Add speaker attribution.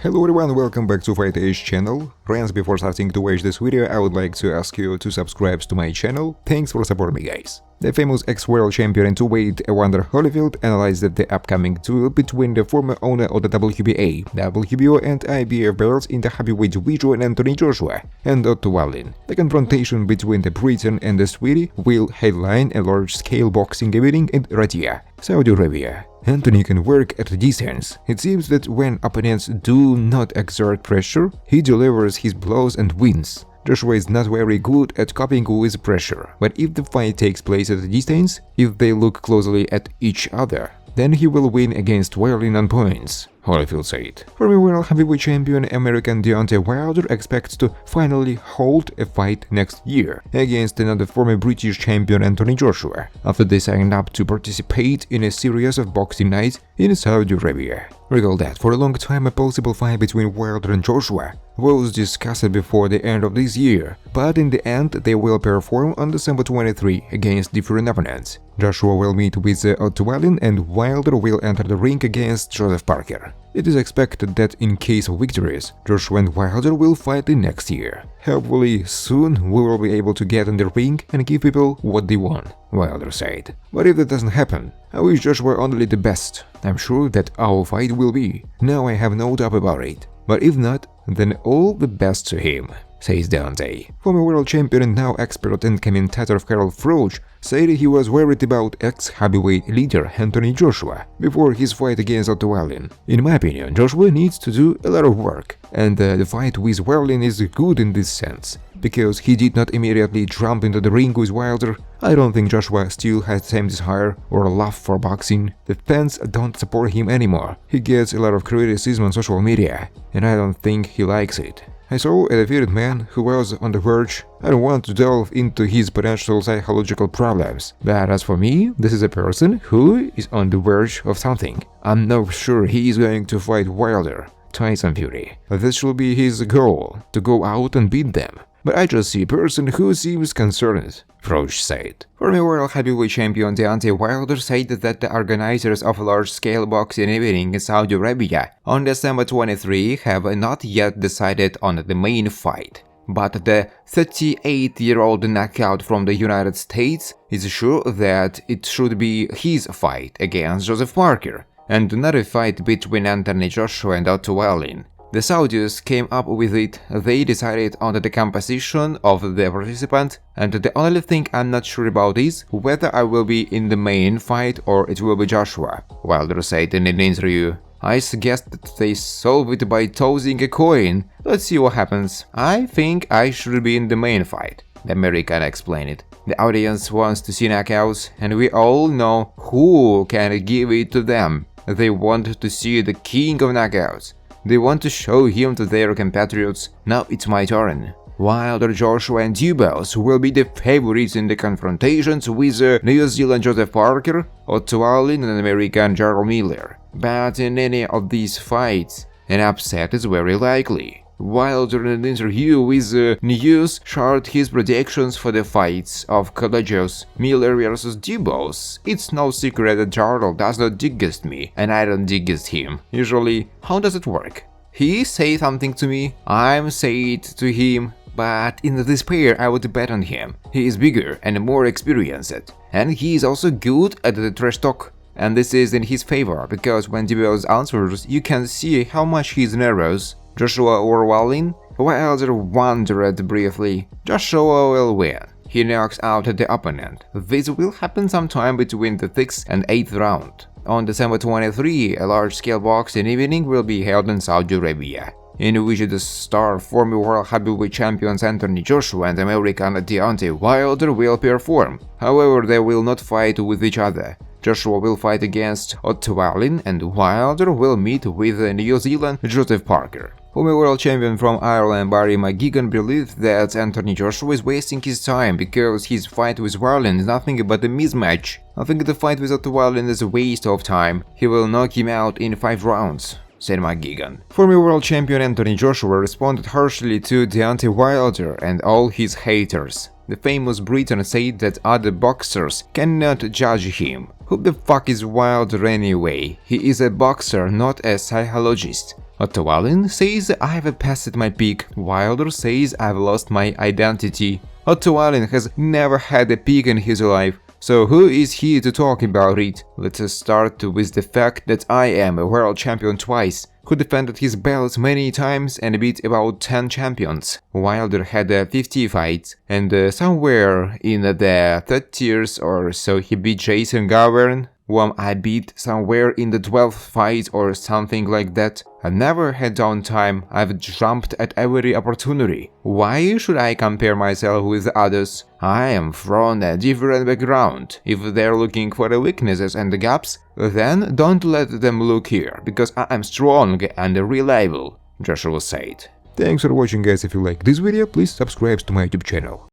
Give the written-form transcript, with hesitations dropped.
Speaker 1: Hello everyone, welcome back to Fight Age channel. Friends, before starting to watch this video, I would like to ask you to subscribe to my channel. Thanks for supporting me, guys. The famous ex-world champion in two-weight Evander Holyfield analyzed the upcoming duel between the former owner of the WBA, WBO and IBF belts in the heavyweight division Anthony Joshua and Otto Wallin. The confrontation between the Briton and the Swede will headline a large-scale boxing evening in Riyadh, Saudi Arabia. Anthony can work at a distance. It seems that when opponents do not exert pressure, he delivers his blows and wins. Joshua is not very good at coping with pressure, but if the fight takes place at a distance, if they look closely at each other, then he will win against Wallin on points, Holyfield said. Former world heavyweight champion American Deontay Wilder expects to finally hold a fight next year against another former British champion Anthony Joshua, after they signed up to participate in a series of boxing nights in Saudi Arabia. Recall that for a long time a possible fight between Wilder and Joshua was discussed before the end of this year, but in the end they will perform on December 23 against different opponents. Joshua will meet with Otto Wallin and Wilder will enter the ring against Joseph Parker. It is expected that in case of victories, Joshua and Wilder will fight in next year. Hopefully soon we will be able to get in the ring and give people what they want, Wilder said. But if that doesn't happen, I wish Joshua only the best. I'm sure that our fight will be. Now I have no doubt about it. But if not, then all the best to him, says Deontay. Former world champion and now expert and commentator Karl Froch said he was worried about ex-heavyweight leader Anthony Joshua before his fight against Otto Wallin. In my opinion, Joshua needs to do a lot of work, and the fight with Wallin is good in this sense, because he did not immediately jump into the ring with Wilder. I don't think Joshua still has the same desire or love for boxing. The fans don't support him anymore. He gets a lot of criticism on social media, and I don't think he likes it. I saw a defeated man who was on the verge. I don't want to delve into his potential psychological problems, but as for me, this is a person who is on the verge of something. I'm not sure he is going to fight Wilder, Tyson Fury. This should be his goal, to go out and beat them. But I just see a person who seems concerned, Froch said. Former world heavyweight champion Deontay Wilder said that the organizers of a large-scale boxing evening in Saudi Arabia on December 23 have not yet decided on the main fight. But the 38-year-old knockout from the United States is sure that it should be his fight against Joseph Parker, and not a fight between Anthony Joshua and Otto Wallin. The Saudis came up with it. They decided on the composition of the participant, and the only thing I'm not sure about is whether I will be in the main fight or it will be Joshua, Wilder said in an interview. I suggest that they solve it by tossing a coin. Let's see what happens. I think I should be in the main fight, the American explained. The audience wants to see knockouts, and we all know who can give it to them. They want to see the king of knockouts. They want to show him to their compatriots. Now it's my turn. Wilder, Joshua and duels will be the favorites in the confrontations with New Zealand Joseph Parker, Otto Wallin and American Jarrell Miller. But in any of these fights, an upset is very likely. Wilder, in an interview with News, shared his predictions for the fights of collegios Miller vs. duels. It's no secret that Jarrell does not dig against me, and I don't dig against him. Usually, how does it work? He say something to me, I'm say it to him, but in this pair I would bet on him. He is bigger and more experienced, and he is also good at the trash talk. And this is in his favor, because when duels answers, you can see how much he is nervous. Joshua or Wallin? Wilder wondered briefly. Joshua will win. He knocks out the opponent. This will happen sometime between the 6th and 8th round. On December 23, a large-scale boxing evening will be held in Saudi Arabia, in which the star former world heavyweight champions Anthony Joshua and American Deontay Wilder will perform. However, they will not fight with each other. Joshua will fight against Otto Wallin and Wilder will meet with New Zealand Joseph Parker. Former world champion from Ireland Barry McGuigan believed that Anthony Joshua is wasting his time because his fight with Wallin is nothing but a mismatch. I think the fight with Otto Wallin is a waste of time. He will knock him out in 5 rounds, said McGuigan. Former world champion Anthony Joshua responded harshly to Deontay Wilder and all his haters. The famous Briton said that other boxers cannot judge him. Who the fuck is Wilder anyway? He is a boxer, not a psychologist. Otto Wallin says I've passed my peak, Wilder says I've lost my identity. Otto Wallin has never had a peak in his life, so who is he to talk about it? Let us start with the fact that I am a world champion twice, who defended his belts many times and beat about 10 champions. Wilder had 50 fights, and somewhere in the 30s or so he beat Jason Govern, whom I beat somewhere in the 12th fight or something like that. I never had downtime, I've jumped at every opportunity. Why should I compare myself with others? I am from a different background. If they're looking for the weaknesses and the gaps, then don't let them look here, because I am strong and reliable, Joshua said. Thanks for watching guys. If you like this video, please subscribe to my YouTube channel.